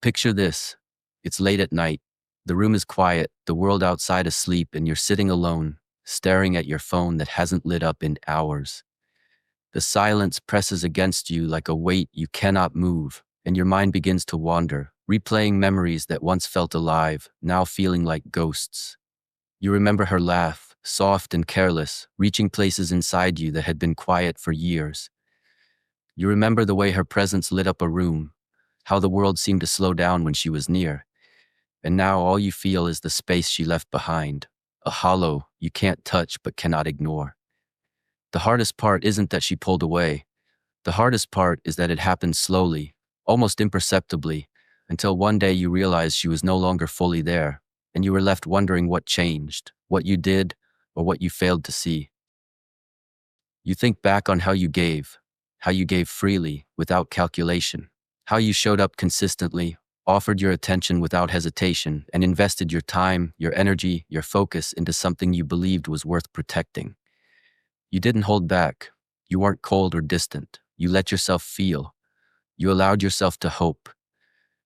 Picture this. It's late at night. The room is quiet, the world outside asleep, and you're sitting alone, staring at your phone that hasn't lit up in hours. The silence presses against you like a weight you cannot move, and your mind begins to wander, replaying memories that once felt alive, now feeling like ghosts. You remember her laugh, soft and careless, reaching places inside you that had been quiet for years. You remember the way her presence lit up a room, how the world seemed to slow down when she was near. And now all you feel is the space she left behind, a hollow you can't touch but cannot ignore. The hardest part isn't that she pulled away. The hardest part is that it happened slowly, almost imperceptibly, until one day you realized she was no longer fully there, and you were left wondering what changed, what you did, or what you failed to see. You think back on how you gave freely, without calculation, how you showed up consistently, offered your attention without hesitation, and invested your time, your energy, your focus into something you believed was worth protecting. You didn't hold back. You weren't cold or distant. You let yourself feel. You allowed yourself to hope.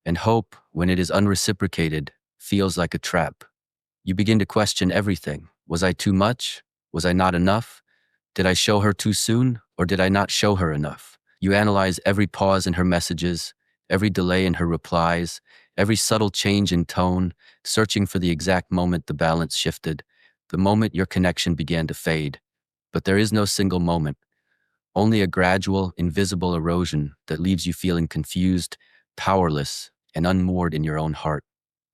And hope, when it is unreciprocated, feels like a trap. You begin to question everything. Was I too much? Was I not enough? Did I show her too soon, or did I not show her enough? You analyze every pause in her messages, every delay in her replies, every subtle change in tone, searching for the exact moment the balance shifted, the moment your connection began to fade. But there is no single moment, only a gradual, invisible erosion that leaves you feeling confused, powerless, and unmoored in your own heart.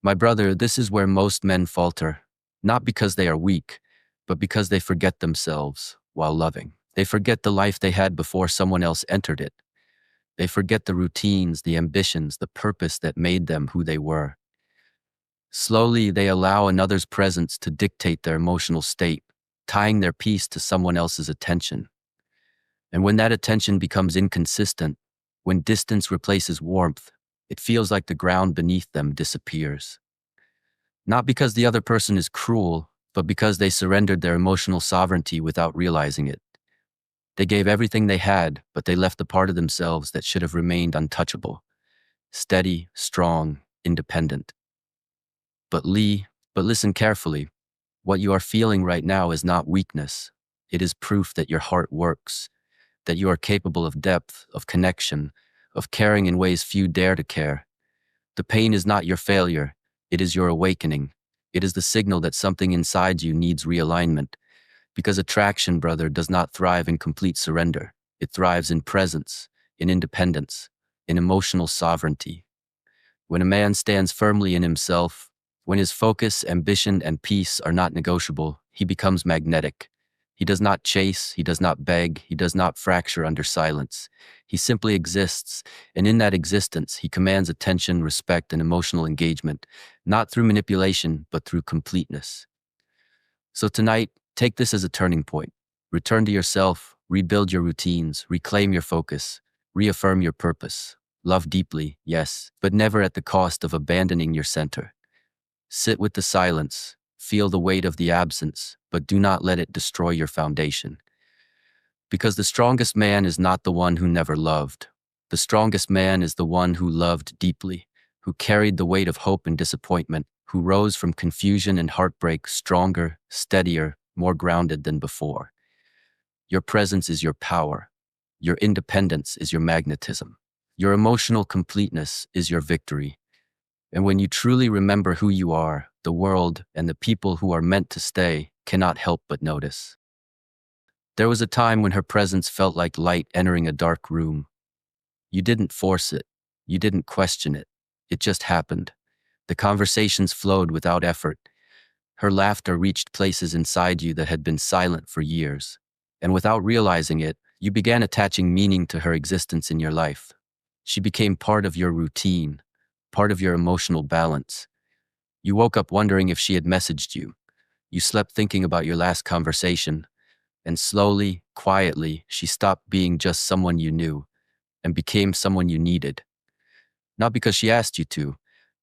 My brother, this is where most men falter, not because they are weak, but because they forget themselves while loving. They forget the life they had before someone else entered it. They forget the routines, the ambitions, the purpose that made them who they were. Slowly, they allow another's presence to dictate their emotional state, tying their peace to someone else's attention. And when that attention becomes inconsistent, when distance replaces warmth, it feels like the ground beneath them disappears. Not because the other person is cruel, but because they surrendered their emotional sovereignty without realizing it. They gave everything they had, but they left the part of themselves that should have remained untouchable. Steady, strong, independent. But listen carefully. What you are feeling right now is not weakness. It is proof that your heart works, that you are capable of depth, of connection, of caring in ways few dare to care. The pain is not your failure. It is your awakening. It is the signal that something inside you needs realignment. Because attraction, brother, does not thrive in complete surrender. It thrives in presence, in independence, in emotional sovereignty. When a man stands firmly in himself, when his focus, ambition, and peace are not negotiable, he becomes magnetic. He does not chase, he does not beg, he does not fracture under silence. He simply exists, and in that existence, he commands attention, respect, and emotional engagement, not through manipulation, but through completeness. So tonight, take this as a turning point. Return to yourself, rebuild your routines, reclaim your focus, reaffirm your purpose. Love deeply, yes, but never at the cost of abandoning your center. Sit with the silence, feel the weight of the absence, but do not let it destroy your foundation. Because the strongest man is not the one who never loved. The strongest man is the one who loved deeply, who carried the weight of hope and disappointment, who rose from confusion and heartbreak stronger, steadier, more grounded than before. Your presence is your power. Your independence is your magnetism. Your emotional completeness is your victory. And when you truly remember who you are, the world and the people who are meant to stay cannot help but notice. There was a time when her presence felt like light entering a dark room. You didn't force it. You didn't question it. It just happened. The conversations flowed without effort. Her laughter reached places inside you that had been silent for years. And without realizing it, you began attaching meaning to her existence in your life. She became part of your routine, part of your emotional balance. You woke up wondering if she had messaged you. You slept thinking about your last conversation. And slowly, quietly, she stopped being just someone you knew and became someone you needed. Not because she asked you to,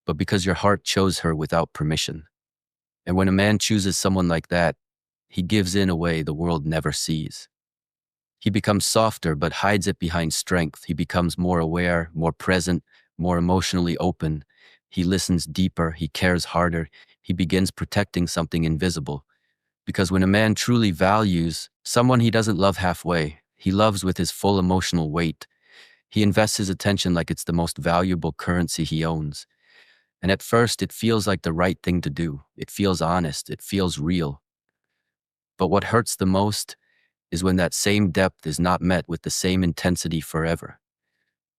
but because your heart chose her without permission. And when a man chooses someone like that, he gives in a way the world never sees. He becomes softer but hides it behind strength. He becomes more aware, more present, more emotionally open. He listens deeper, he cares harder, he begins protecting something invisible. Because when a man truly values someone, he doesn't love halfway. He loves with his full emotional weight. He invests his attention like it's the most valuable currency he owns. And at first, it feels like the right thing to do. It feels honest, it feels real. But what hurts the most is when that same depth is not met with the same intensity forever.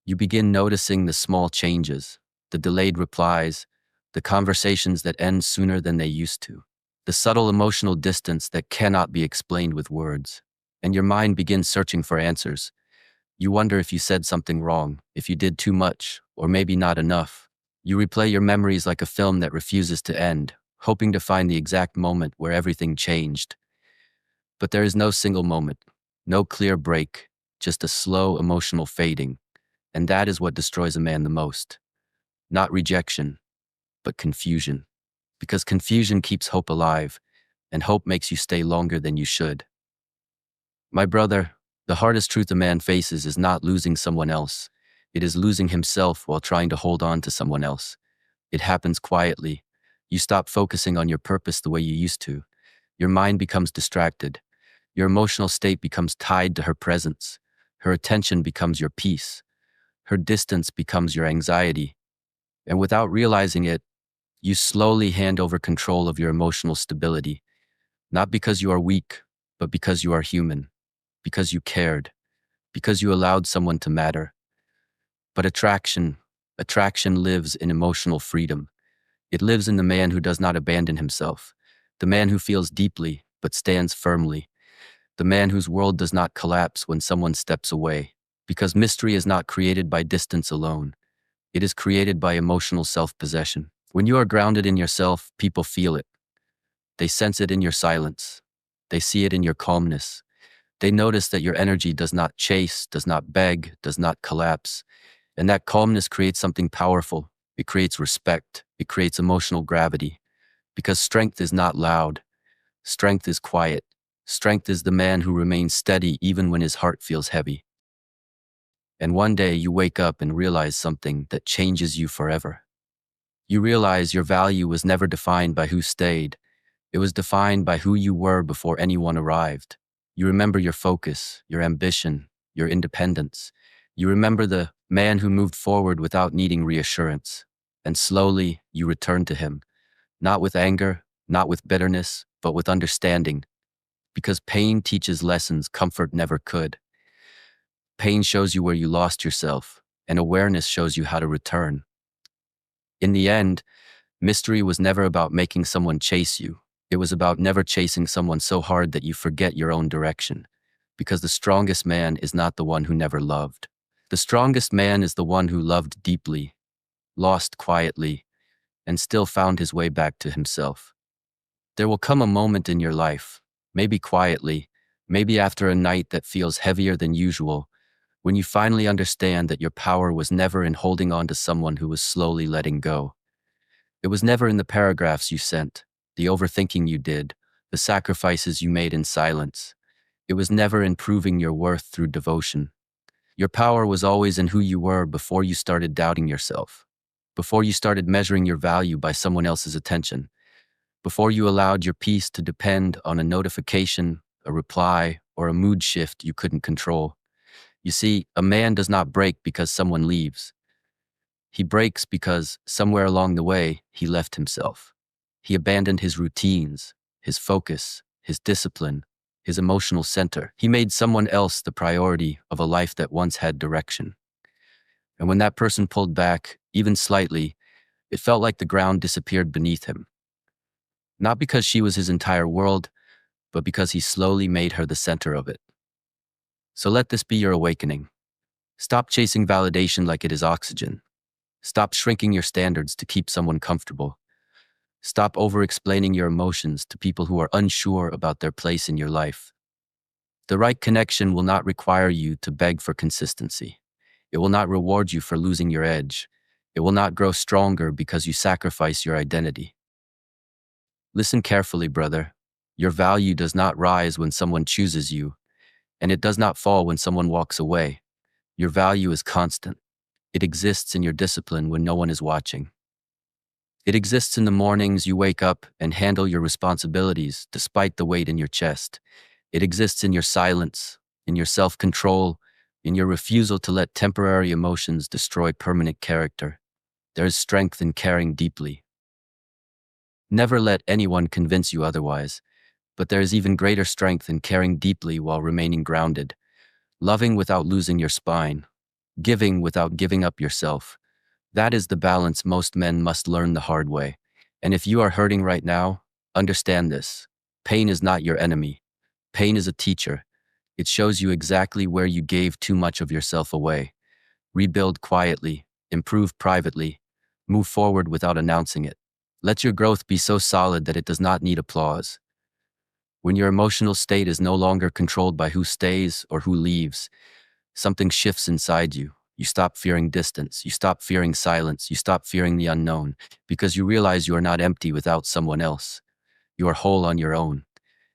You begin noticing the small changes, the delayed replies, the conversations that end sooner than they used to, the subtle emotional distance that cannot be explained with words. And your mind begins searching for answers. You wonder if you said something wrong, if you did too much, or maybe not enough. You replay your memories like a film that refuses to end, hoping to find the exact moment where everything changed. But there is no single moment, no clear break, just a slow emotional fading. And that is what destroys a man the most. Not rejection, but confusion. Because confusion keeps hope alive, and hope makes you stay longer than you should. My brother, the hardest truth a man faces is not losing someone else. It is losing himself while trying to hold on to someone else. It happens quietly. You stop focusing on your purpose the way you used to. Your mind becomes distracted. Your emotional state becomes tied to her presence. Her attention becomes your peace. Her distance becomes your anxiety. And without realizing it, you slowly hand over control of your emotional stability. Not because you are weak, but because you are human. Because you cared. Because you allowed someone to matter. But attraction lives in emotional freedom. It lives in the man who does not abandon himself. The man who feels deeply, but stands firmly. The man whose world does not collapse when someone steps away. Because mystery is not created by distance alone. It is created by emotional self-possession. When you are grounded in yourself, people feel it. They sense it in your silence. They see it in your calmness. They notice that your energy does not chase, does not beg, does not collapse. And that calmness creates something powerful. It creates respect. It creates emotional gravity. Because strength is not loud. Strength is quiet. Strength is the man who remains steady even when his heart feels heavy. And one day you wake up and realize something that changes you forever. You realize your value was never defined by who stayed. It was defined by who you were before anyone arrived. You remember your focus, your ambition, your independence. You remember the man who moved forward without needing reassurance. And slowly, you return to him. Not with anger, not with bitterness, but with understanding. Because pain teaches lessons comfort never could. Pain shows you where you lost yourself, and awareness shows you how to return. In the end, mystery was never about making someone chase you. It was about never chasing someone so hard that you forget your own direction. Because the strongest man is not the one who never loved. The strongest man is the one who loved deeply, lost quietly, and still found his way back to himself. There will come a moment in your life, maybe quietly, maybe after a night that feels heavier than usual, when you finally understand that your power was never in holding on to someone who was slowly letting go. It was never in the paragraphs you sent, the overthinking you did, the sacrifices you made in silence. It was never in proving your worth through devotion. Your power was always in who you were before you started doubting yourself, before you started measuring your value by someone else's attention, before you allowed your peace to depend on a notification, a reply, or a mood shift you couldn't control. You see, a man does not break because someone leaves. He breaks because, somewhere along the way, he left himself. He abandoned his routines, his focus, his discipline, his emotional center. He made someone else the priority of a life that once had direction. And when that person pulled back, even slightly, it felt like the ground disappeared beneath him. Not because she was his entire world, but because he slowly made her the center of it. So let this be your awakening. Stop chasing validation like it is oxygen. Stop shrinking your standards to keep someone comfortable. Stop over-explaining your emotions to people who are unsure about their place in your life. The right connection will not require you to beg for consistency. It will not reward you for losing your edge. It will not grow stronger because you sacrifice your identity. Listen carefully, brother. Your value does not rise when someone chooses you, and it does not fall when someone walks away. Your value is constant. It exists in your discipline when no one is watching. It exists in the mornings you wake up and handle your responsibilities despite the weight in your chest. It exists in your silence, in your self-control, in your refusal to let temporary emotions destroy permanent character. There is strength in caring deeply. Never let anyone convince you otherwise, but there is even greater strength in caring deeply while remaining grounded, loving without losing your spine, giving without giving up yourself. That is the balance most men must learn the hard way. And if you are hurting right now, understand this. Pain is not your enemy. Pain is a teacher. It shows you exactly where you gave too much of yourself away. Rebuild quietly, improve privately, move forward without announcing it. Let your growth be so solid that it does not need applause. When your emotional state is no longer controlled by who stays or who leaves, something shifts inside you. You stop fearing distance. You stop fearing silence. You stop fearing the unknown because you realize you are not empty without someone else. You are whole on your own.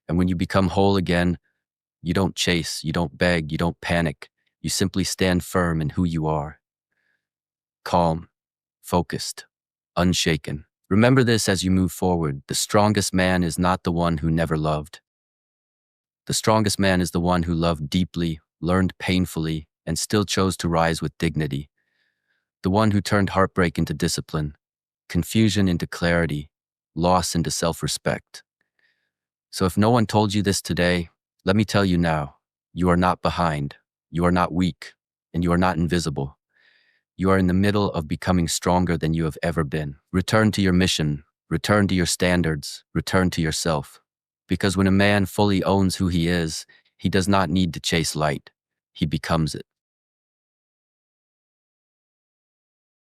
And when you become whole again, you don't chase, you don't beg, you don't panic. You simply stand firm in who you are. Calm, focused, unshaken. Remember this as you move forward. The strongest man is not the one who never loved. The strongest man is the one who loved deeply, learned painfully, and still chose to rise with dignity. The one who turned heartbreak into discipline, confusion into clarity, loss into self-respect. So if no one told you this today, let me tell you now, you are not behind, you are not weak, and you are not invisible. You are in the middle of becoming stronger than you have ever been. Return to your mission, return to your standards, return to yourself. Because when a man fully owns who he is, he does not need to chase light, he becomes it.